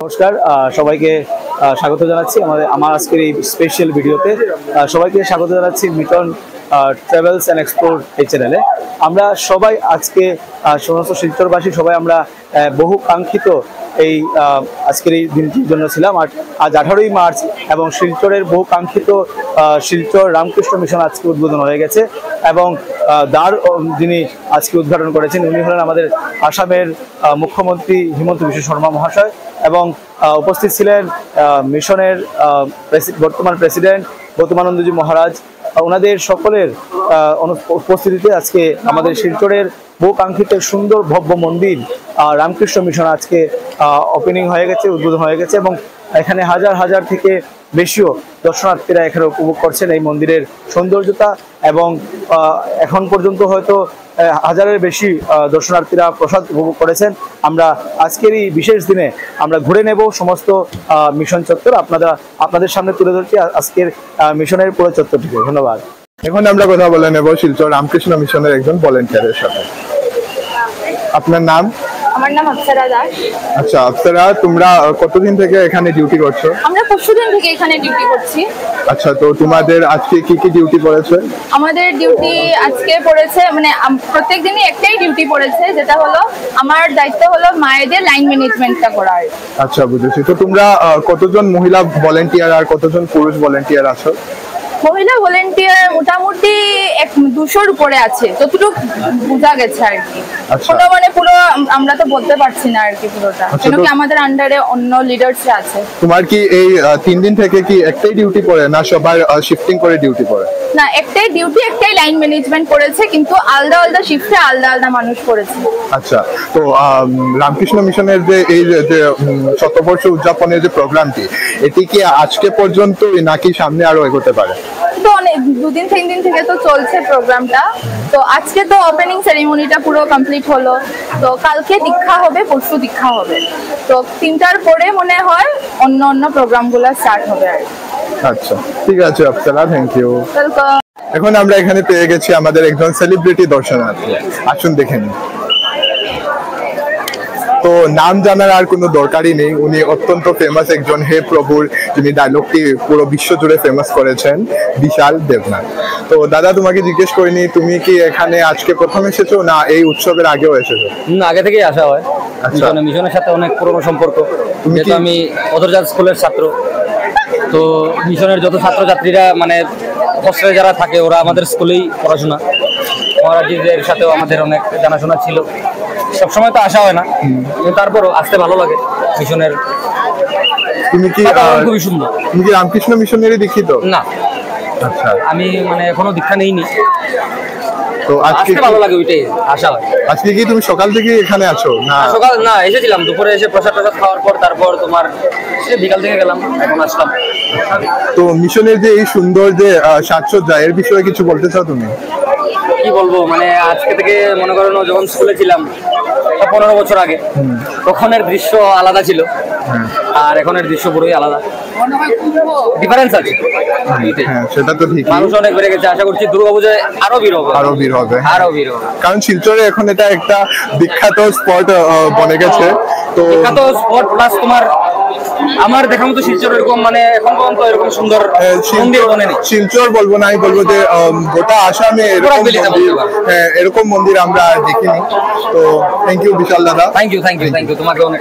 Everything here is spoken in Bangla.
নমস্কার সবাইকে স্বাগত জানাচ্ছি আমার আজকের এই স্পেশাল ভিডিওতে। সবাইকে স্বাগত জানাচ্ছি মিটন ট্রাভেলস অ্যান্ড এক্সপ্লোর এই চ্যানেলে। আমরা সবাই আজকে সমস্ত শিলচরবাসী সবাই আমরা বহু কাঙ্ক্ষিত এই আজকের এই দিনটির জন্য ছিলাম। আর আজ 18ই মার্চ এবং শিলচরের বহু কাঙ্ক্ষিত শিলচর রামকৃষ্ণ মিশন আজকে উদ্বোধন হয়ে গেছে এবং দ্বার যিনি আজকে উদ্ঘাটন করেছেন উনি হলেন আমাদের আসামের মুখ্যমন্ত্রী হিমন্ত বিশ্ব শর্মা মহাশয় এবং উপস্থিত ছিলেন মিশনের বর্তমান প্রেসিডেন্ট গৌতমানন্দজি মহারাজ। ওনাদের সকলের উপস্থিতিতে আজকে আমাদের শিলচরের বহু কাঙ্ক্ষিত সুন্দর ভব্য মন্দির রামকৃষ্ণ মিশন আজকে ওপেনিং হয়ে গেছে, উদ্বোধন হয়ে গেছে এবং এখানে হাজার হাজার থেকে বেশিও দর্শনার্থীরা এখানে উপভোগ করছেন এই মন্দিরের সৌন্দর্যতা এবং এখন পর্যন্ত হয়তো হাজারের বেশি দর্শনার্থীরা প্রসাদ উপভোগ করেছেন। আমরা আজকের এই বিশেষ দিনে আমরা ঘুরে নেব সমস্ত মিশন চত্বর, আপনাদের সামনে তুলে ধরছি আজকের মিশনের পুরো চত্বরটিকে। ধন্যবাদ। এখন আমরা কথা বলে নেব শিলচর রামকৃষ্ণ মিশনের একজন ভলেন্টিয়ারের সাথে। আপনার নাম? আমার নাম অপ্সরা দাস। আচ্ছা অপ্সরা, তোমরা কতদিন থেকে এখানে ডিউটি করছো? আমরা পরশুদিন থেকে এখানে ডিউটি করছি। আচ্ছা, তো তোমাদের আজকে কি কি ডিউটি পড়েছে? আমাদের ডিউটি আজকে পড়েছে মানে প্রত্যেক দিনই একটাই ডিউটি পড়েছে, যেটা হলো আমার দায়িত্ব হলো মায়েদের লাইন ম্যানেজমেন্টটা করার। আচ্ছা বুঝেছি। তো তোমরা কতজন মহিলা ভলেন্টিয়ার আর কতজন পুরুষ ভলেন্টিয়ার আছো? মহিলা ভলেন্টিয়ার মোটামুটি 200-র উপরে আছে, যতটুকু বোঝা গেছে আর কি। কোনো মানে পুরো আমরা তো বলতে পারছি না আর কি পুরোটা, কেন কি আমাদের আন্ডারে অন্য লিডার্স আছে। তোমার কি এই 3 দিন থেকে কি একটাই ডিউটি পড়ে না সবার শিফটিং করে ডিউটি পড়ে? না, একটাই ডিউটি, একটাই লাইন ম্যানেজমেন্ট করেছে, কিন্তু আলাদা আলাদা শিফটে আলাদা আলাদা মানুষ করেছে। আচ্ছা, তো রামকৃষ্ণ মিশনের যে এই যে শতবর্ষ উদযাপনের যে প্রোগ্রামটি, এটি কি আজকে পর্যন্ত নাকি সামনে আরো এগোতে পারে? তো অনেক 2-3 দিন থেকে তো চলছে প্রোগ্রামটা। তো আজকে তো ওপেনিং সেরিমনিটা পুরো কমপ্লিট হলো, তো কালকে দীক্ষা হবে, পরশু দীক্ষা হবে, তো 3টার পরে মনে হয় অন্য অন্য প্রোগ্রামগুলো স্টার্ট হবে আর। আচ্ছা ঠিক আছে অপ্সরা, থ্যাংক ইউ। ওয়েলকাম। এখন আমরা এখানে পেয়ে গেছি আমাদের একজন সেলিব্রিটি দর্শনার্থী, আসুন দেখে নিন। তো নাম জানার আর কোনো দরকারই নেই, উনি অত্যন্ত ফেমাস একজন হে প্রভুর, যিনি ডায়লগটি পুরো বিশ্ব জুড়ে ফেমাস করেছেন, বিশাল দেবনাথ। তো দাদা তোমাকে জিজ্ঞেস করিনি, তুমি কি এখানে আজকে প্রথম এসেছো না এই উৎসবের আগেও এসেছো? আগে থেকেই আসা হয়। আচ্ছা, মিশনের সাথে অনেক পুরনো সম্পর্ক, যেহেতু আমি অদরজাত স্কুলের ছাত্র। তো মিশনের যত ছাত্রছাত্রীরা মানে হোস্টেলে যারা থাকে ওরা আমাদের স্কুলেই পড়াশোনা, মহারাজীদের সাথেও আমাদের অনেক জানাশোনা ছিল। সবসময় তো আসা হয় না, কিন্তু তারপরও আসতে ভালো লাগে মিশনের। তুমি কি খুবই সুন্দর। তুমি কি রামকৃষ্ণ মিশনেরই দীক্ষিত? না। আচ্ছা, আমি মানে এখনো দীক্ষা নেইনি। তো আজকে ভালো লাগে ওইটাই আসা হয়। আজকে কি তুমি সকাল থেকে এখানে আছো? না সকাল না, এসেছিলাম দুপুরে, এসে প্রসাদ খাওয়ার পর তারপর তোমার বিকাল থেকে গেলাম, এখন আসলাম। তো মিশনের যে এই সুন্দর যে সাজসজ্জা, এর বিষয়ে কিছু বলতে চাও তুমি? কি বলবো, মানে আজকে থেকে মনে করো যখন স্কুলে ছিলাম 15 বছর আগে, তখনের দৃশ্য আলাদা ছিল আর এখনের দৃশ্য পুরোই আলাদা, ডিফারেন্স আছে। হ্যাঁ সেটা তো ঠিক, মানুষ অনেক বেড়ে গেছে। আশা করছি দুর্গাপূজায় আরো ভিড় হবে, আরো ভিড় হবে, কারণ শিলচরে এখন এটা একটা বিখ্যাত স্পট বনে গেছে। তো বিখ্যাত স্পট প্লাস তোমার আমার দেখার মতো শিলচর এরকম মানে এখন পর্যন্ত এরকম সুন্দর মন্দির বনেনি। শিলচর বলবো না, আমি বলবো যে গোটা আসামে এরকম মন্দির আমরা দেখিনি। তো থ্যাংক ইউ বিশাল দাদা। থ্যাংক ইউ তোমাকে অনেক।